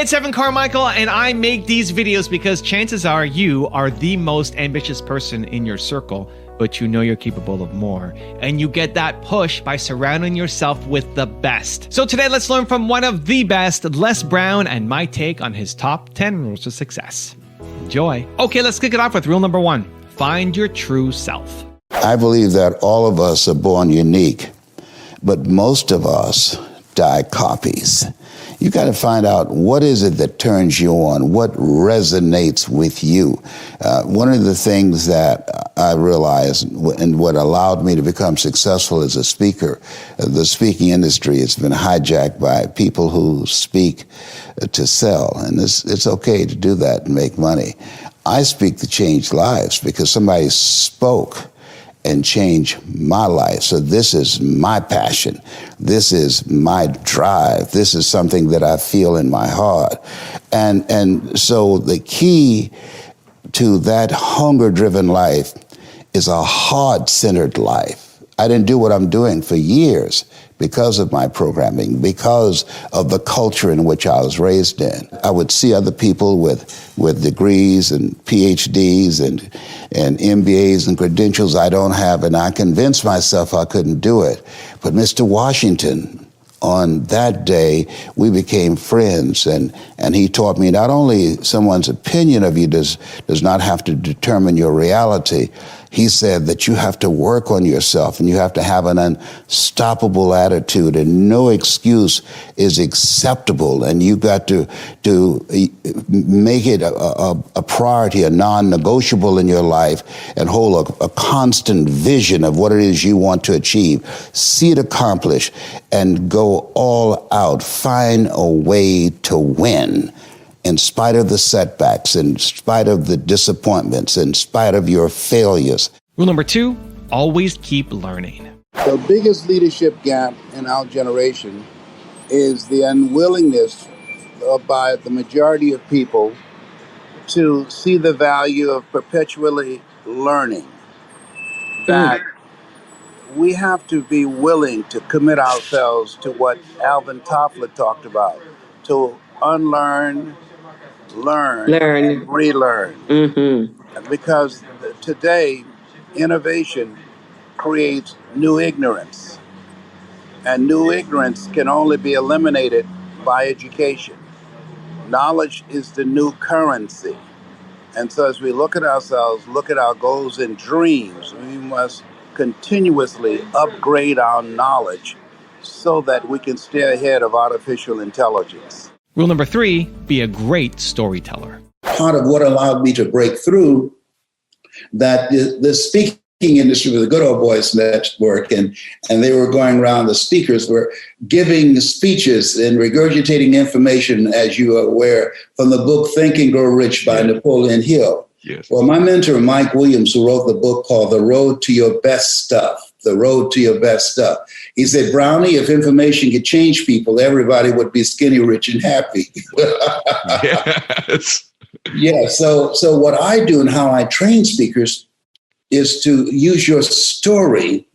it's Evan Carmichael, and I make these videos because chances are you are the most ambitious person in your circle, but you know you're capable of more. And you get that push by surrounding yourself with the best. So today, let's learn from one of the best, Les Brown, and my take on his top 10 rules of success. Enjoy. Okay, let's kick it off with rule number 1. Find your true self. I believe that all of us are born unique, but most of us die copies. You got to find out what is it that turns you on, what resonates with you. One of the things that I realized and what allowed me to become successful as a speaker, the speaking industry has been hijacked by people who speak to sell, and it's okay to do that and make money. I speak to change lives because somebody spoke and change my life. So this is my passion. This is my drive. This is something that I feel in my heart. And so the key to that hunger-driven life is a heart-centered life. I didn't do what I'm doing for years because of my programming, because of the culture in which I was raised in. I would see other people with degrees and PhDs and MBAs and credentials I don't have, and I convinced myself I couldn't do it. But Mr. Washington, on that day, we became friends, and he taught me not only someone's opinion of you does not have to determine your reality. He said that you have to work on yourself and you have to have an unstoppable attitude, and no excuse is acceptable, and you got to make it a priority, a non-negotiable in your life, and hold a constant vision of what it is you want to achieve. See it accomplished and go all out. Find a way to win. In spite of the setbacks, in spite of the disappointments, in spite of your failures. Rule number 2, always keep learning. The biggest leadership gap in our generation is the unwillingness by the majority of people to see the value of perpetually learning. That we have to be willing to commit ourselves to what Alvin Toffler talked about, to unlearn, learn, and relearn. Because today, innovation creates new ignorance. And new ignorance can only be eliminated by education. Knowledge is the new currency. And so as we look at ourselves, look at our goals and dreams, we must continuously upgrade our knowledge so that we can stay ahead of artificial intelligence. Rule number 3, be a great storyteller. Part of what allowed me to break through that the speaking industry was a good old boys network, and they were going around, the speakers were giving speeches and regurgitating information, as you are aware, from the book Think and Grow Rich by Napoleon Hill. Yes. Well, my mentor, Mike Williams, who wrote the book called The Road to Your Best Stuff, The Road to Your Best Stuff. He said, Brownie, if information could change people, everybody would be skinny, rich, and happy. Yes. Yeah, so what I do and how I train speakers is to use your story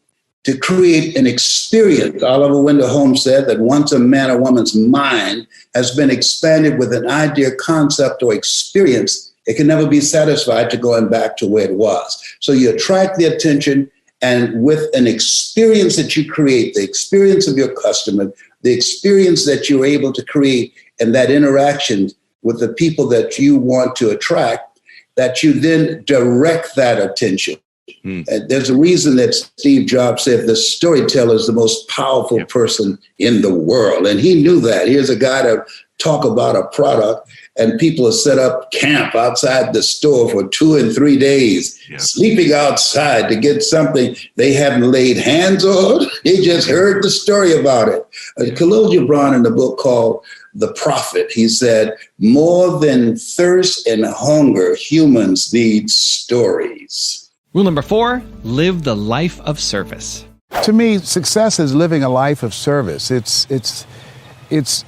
to create an experience. Oliver Wendell Holmes said that once a man or woman's mind has been expanded with an idea, concept, or experience, it can never be satisfied to going back to where it was. So you attract the attention, and with an experience that you create, the experience of your customer, the experience that you're able to create, and that interaction with the people that you want to attract, that you then direct that attention. And there's a reason that Steve Jobs said the storyteller is the most powerful person in the world. And he knew that. Here's a guy to talk about a product, and people have set up camp outside the store for 2 and 3 days, sleeping outside to get something they haven't laid hands on. They just heard the story about it. Khalil Gibran, in the book called The Prophet, he said, more than thirst and hunger, humans need stories. Rule number 4, live the life of service. To me, success is living a life of service. It's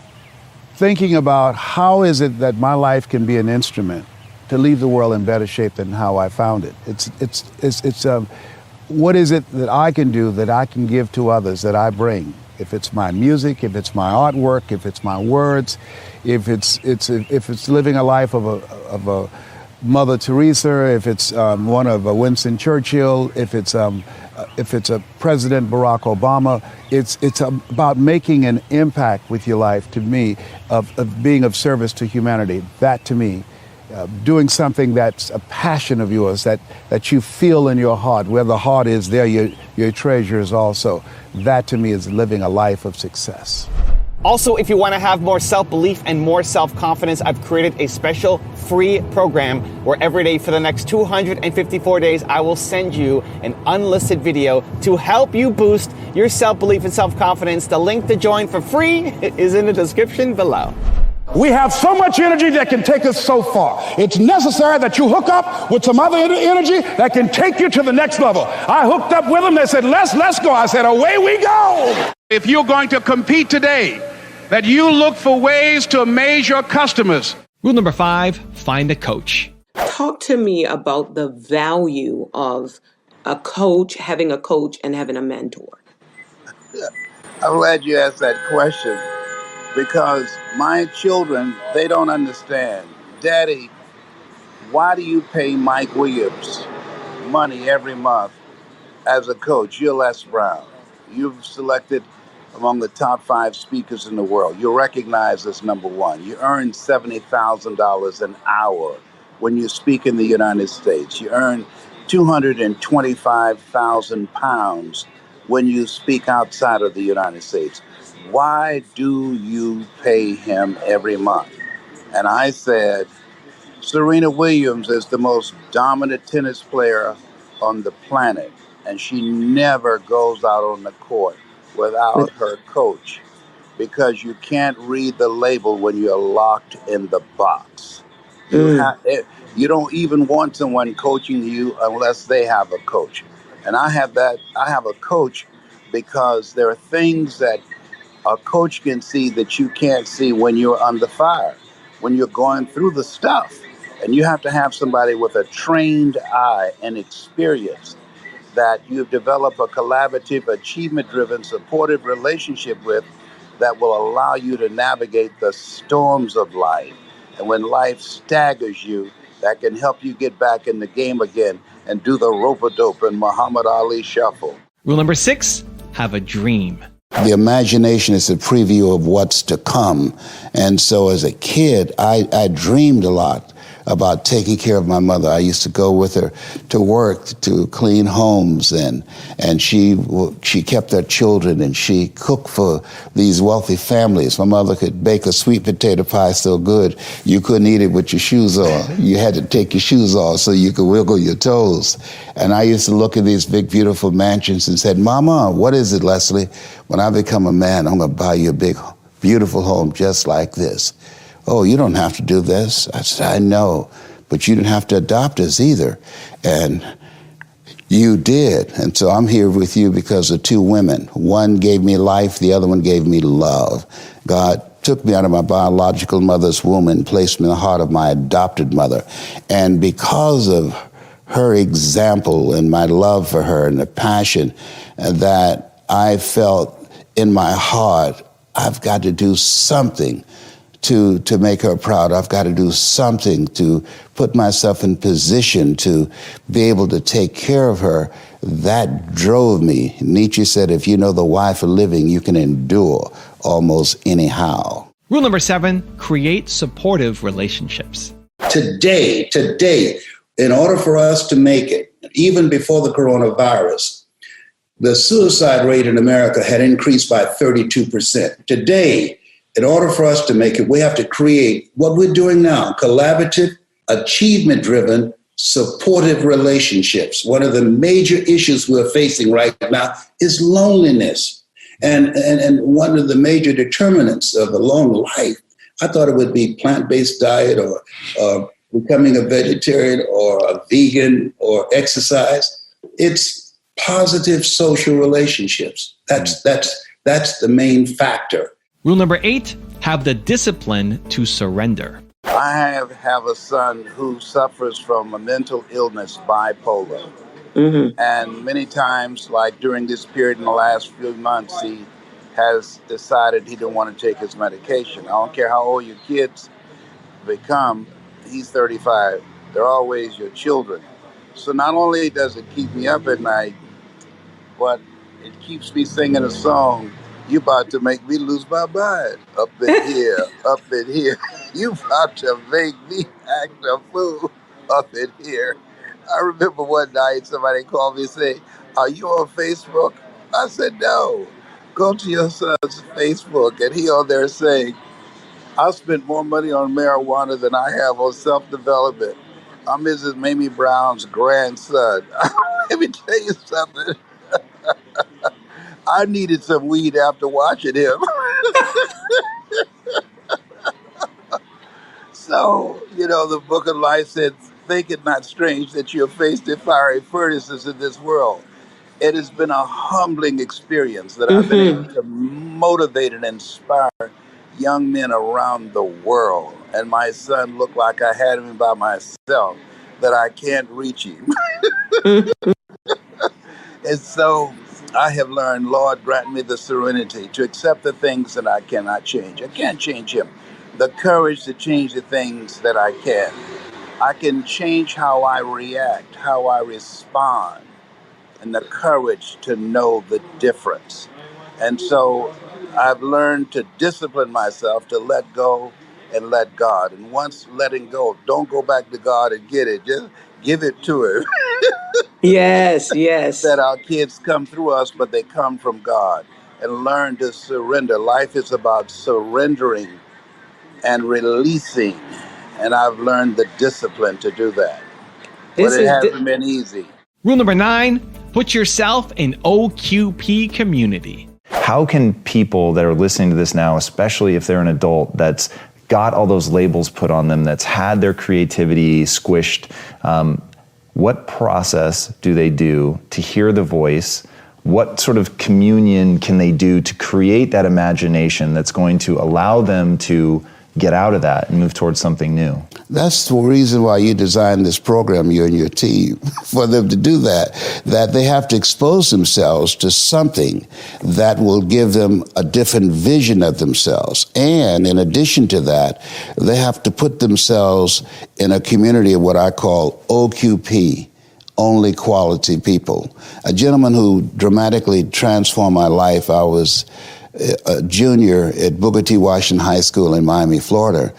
thinking about how is it that my life can be an instrument to leave the world in better shape than how I found it. It's what is it that I can do, that I can give to others, that I bring? If it's my music, if it's my artwork, if it's my words, if it's living a life of a Mother Teresa, if it's one of Winston Churchill, if it's a President Barack Obama, it's about making an impact with your life. To me, of being of service to humanity. That to me, doing something that's a passion of yours, that you feel in your heart. Where the heart is, there your treasure is also. That to me is living a life of success. Also, if you want to have more self-belief and more self-confidence, I've created a special free program where every day for the next 254 days, I will send you an unlisted video to help you boost your self-belief and self-confidence. The link to join for free is in the description below. We have so much energy that can take us so far. It's necessary that you hook up with some other energy that can take you to the next level. I hooked up with them. They said, let's go. I said, away we go. If you're going to compete today, that you look for ways to amaze your customers. Rule number 5, find a coach. Talk to me about the value of a coach, having a coach, and having a mentor. I'm glad you asked that question because my children, they don't understand. Daddy, why do you pay Mike Williams money every month as a coach? You're Les Brown. You've selected among the top 5 speakers in the world. You're recognized as number 1. You earn $70,000 an hour when you speak in the United States. You earn 225,000 pounds when you speak outside of the United States. Why do you pay him every month? And I said, Serena Williams is the most dominant tennis player on the planet, and she never goes out on the court without her coach, because you can't read the label when you're locked in the box. You don't even want someone coaching you unless they have a coach. And I have a coach because there are things that a coach can see that you can't see when you're under fire, when you're going through the stuff. And you have to have somebody with a trained eye and experience that you've developed a collaborative, achievement-driven, supportive relationship with that will allow you to navigate the storms of life. And when life staggers you, that can help you get back in the game again and do the rope-a-dope and Muhammad Ali shuffle. Rule number 6, have a dream. The imagination is a preview of what's to come. And so as a kid, I dreamed a lot about taking care of my mother. I used to go with her to work to clean homes, and she kept her children, and she cooked for these wealthy families. My mother could bake a sweet potato pie so good you couldn't eat it with your shoes on. You had to take your shoes off so you could wiggle your toes. And I used to look at these big, beautiful mansions and said, Mama, what is it, Leslie? When I become a man, I'm going to buy you a big, beautiful home just like this. Oh, you don't have to do this. I said, I know, but you didn't have to adopt us either. And you did. And so I'm here with you because of 2 women. One gave me life, the other one gave me love. God took me out of my biological mother's womb and placed me in the heart of my adopted mother. And because of her example and my love for her and the passion that I felt in my heart, I've got to do something to make her proud. I've got to do something to put myself in position to be able to take care of her. That drove me. Nietzsche said, if you know the why for living, you can endure almost anyhow. Rule number 7, create supportive relationships. Today, in order for us to make it, even before the coronavirus, the suicide rate in America had increased by 32%. Today, in order for us to make it, we have to create what we're doing now, collaborative, achievement-driven, supportive relationships. One of the major issues we're facing right now is loneliness. And one of the major determinants of a long life, I thought it would be plant-based diet or becoming a vegetarian or a vegan or exercise. It's positive social relationships. That's the main factor. Rule number 8, have the discipline to surrender. I have a son who suffers from a mental illness, bipolar. And many times, like during this period in the last few months, has decided he didn't want to take his medication. I don't care how old your kids become, he's 35. They're always your children. So not only does it keep me up at night, but it keeps me singing a song. You about to make me lose my mind. Up in here, up in here. You about to make me act a fool up in here. I remember one night somebody called me and say, "Are you on Facebook?" I said, "No." Go to your son's Facebook, and he on there saying, "I spent more money on marijuana than I have on self-development. I'm Mrs. Mamie Brown's grandson." Let me tell you something. I needed some weed after watching him. So, the Book of Life said, "Think it not strange that you're faced in fiery furnaces in this world." It has been a humbling experience that I've been able to motivate and inspire young men around the world. And my son looked like I had him by myself, that I can't reach him. And so I have learned, Lord, grant me the serenity to accept the things that I cannot change. I can't change him. The courage to change the things that I can. I can change how I react, how I respond, and the courage to know the difference. And so I've learned to discipline myself to let go and let God. And once letting go, don't go back to God and get it. Just give it to Him. Yes, yes. That our kids come through us, but they come from God. And learn to surrender. Life is about surrendering and releasing. And I've learned the discipline to do that. But it hasn't been easy. Rule number 9, put yourself in OQP community. How can people that are listening to this now, especially if they're an adult that's got all those labels put on them, that's had their creativity squished, what process do they do to hear the voice? What sort of communion can they do to create that imagination that's going to allow them to get out of that and move towards something new? That's the reason why you designed this program, you and your team, for them to do that they have to expose themselves to something that will give them a different vision of themselves. And in addition to that, they have to put themselves in a community of what I call OQP, only quality people. A gentleman who dramatically transformed my life, I was a junior at Booker T. Washington High School in Miami, Florida,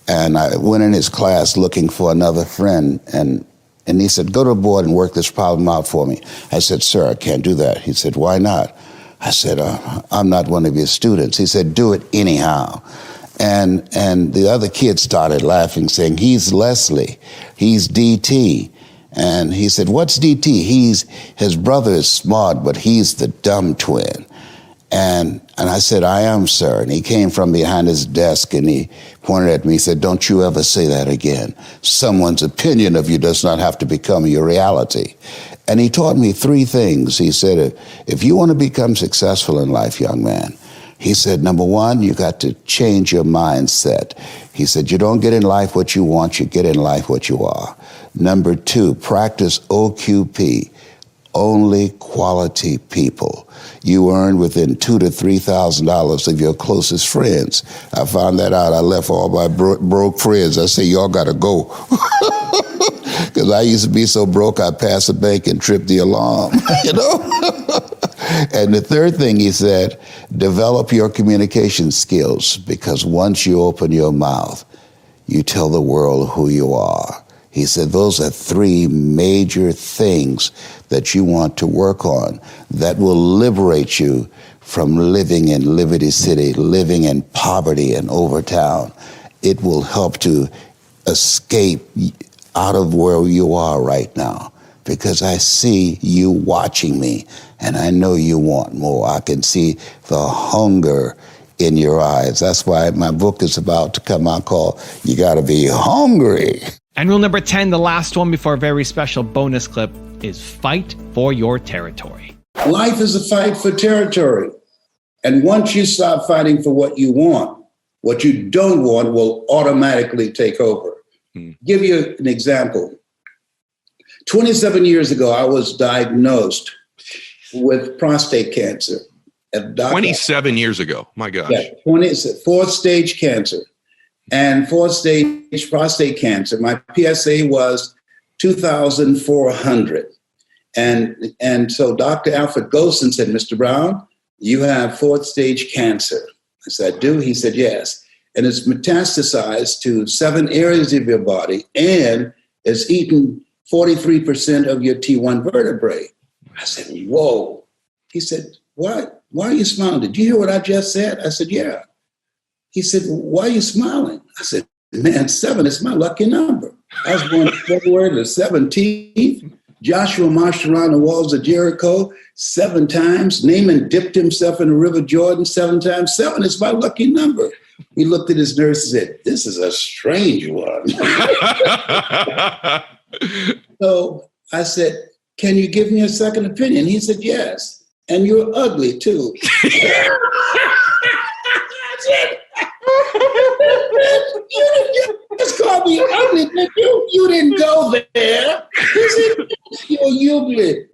and I went in his class looking for another friend, and he said, "Go to the board and work this problem out for me." I said, "Sir, I can't do that." He said, "Why not?" I said, "I'm not one of your students." He said, "Do it anyhow." And the other kids started laughing, saying, "He's Leslie, he's DT." And he said, "What's DT?" His brother is smart, but he's the dumb twin. And I said, "I am, sir." And he came from behind his desk and he pointed at me. He said, "Don't you ever say that again. Someone's opinion of you does not have to become your reality." And he taught me 3 things. He said, if you want to become successful in life, young man, he said, number 1, you got to change your mindset. He said, you don't get in life what you want, you get in life what you are. Number 2, practice OQP. Only quality people. You earn within $2,000 to $3,000 of your closest friends. I found that out. I left all my broke friends. I say, y'all got to go. Because I used to be so broke, I'd pass the bank and trip the alarm, And the 3rd thing he said, develop your communication skills, because once you open your mouth, you tell the world who you are. He said, those are 3 major things that you want to work on that will liberate you from living in Liberty City, living in poverty in Overtown. It will help to escape out of where you are right now, because I see you watching me and I know you want more. I can see the hunger in your eyes. That's why my book is about to come out called You Gotta Be Hungry. And rule number 10, the last one before a very special bonus clip, is fight for your territory. Life is a fight for territory. And once you stop fighting for what you want, what you don't want will automatically take over. Give you an example. 27 years ago, I was diagnosed with prostate cancer. Dr. 27 years ago. My gosh. Yeah, fourth stage cancer. And fourth stage prostate cancer. My PSA was 2,400. And so Dr. Alfred Golson said, Mr. Brown, you have fourth stage cancer. I said, I do? He said, yes. And it's metastasized to 7 areas of your body and it's eaten 43% of your T1 vertebrae. I said, whoa. He said, what? Why are you smiling? Did you hear what I just said? I said, yeah. He said, why are you smiling? I said, man, 7 is my lucky number. I was born February the 17th. Joshua marched around the walls of Jericho 7 times. Naaman dipped himself in the River Jordan 7 times. 7 is my lucky number. He looked at his nurse and said, this is a strange one. So I said, can you give me a second opinion? He said, yes. And you're ugly too. You just called me ugly. You didn't go there. He said, you're ugly.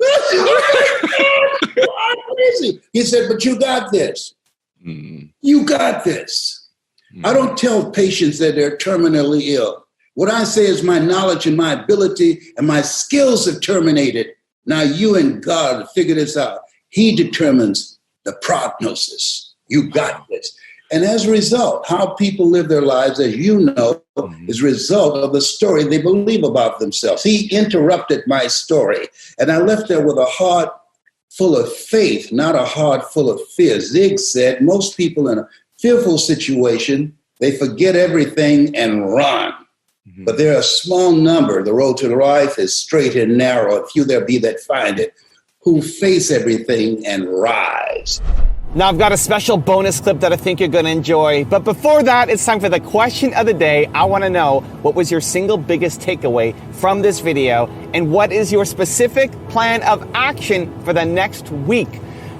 He said, but you got this. You got this. I don't tell patients that they're terminally ill. What I say is my knowledge and my ability and my skills have terminated. Now you and God figure this out. He determines the prognosis. You got this. And as a result, how people live their lives, as you know, is a result of the story they believe about themselves. He interrupted my story, and I left there with a heart full of faith, not a heart full of fear. Zig said, most people in a fearful situation, they forget everything and run. But there are a small number, the road to life is straight and narrow, few there be that find it, who face everything and rise. Now I've got a special bonus clip that I think you're going to enjoy. But before that, it's time for the question of the day. I want to know, what was your single biggest takeaway from this video? And what is your specific plan of action for the next week?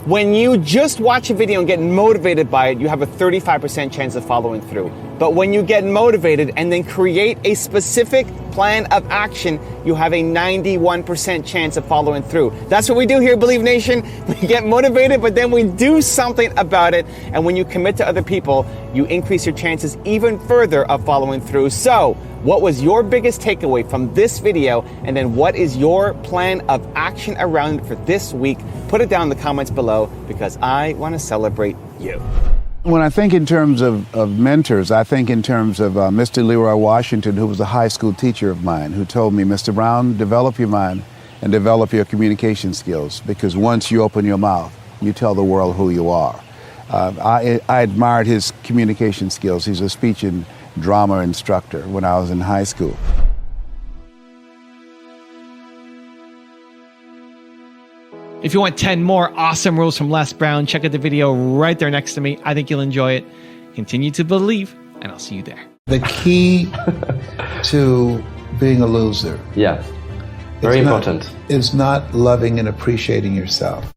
When you just watch a video and get motivated by it, you have a 35% chance of following through. But when you get motivated and then create a specific plan of action, you have a 91% chance of following through. That's what we do here, Believe Nation. We get motivated, but then we do something about it. And when you commit to other people, you increase your chances even further of following through. So, what was your biggest takeaway from this video? And then what is your plan of action around it for this week? Put it down in the comments below because I want to celebrate you. When I think in terms of mentors, I think in terms of Mr. Leroy Washington, who was a high school teacher of mine, who told me, Mr. Brown, develop your mind and develop your communication skills, because once you open your mouth, you tell the world who you are. I admired his communication skills. He's a speech and drama instructor when I was in high school. If you want 10 more awesome rules from Les Brown, check out the video right there next to me. I think you'll enjoy it. Continue to believe, and I'll see you there. The key to being a loser. Yeah, very important. Is not loving and appreciating yourself.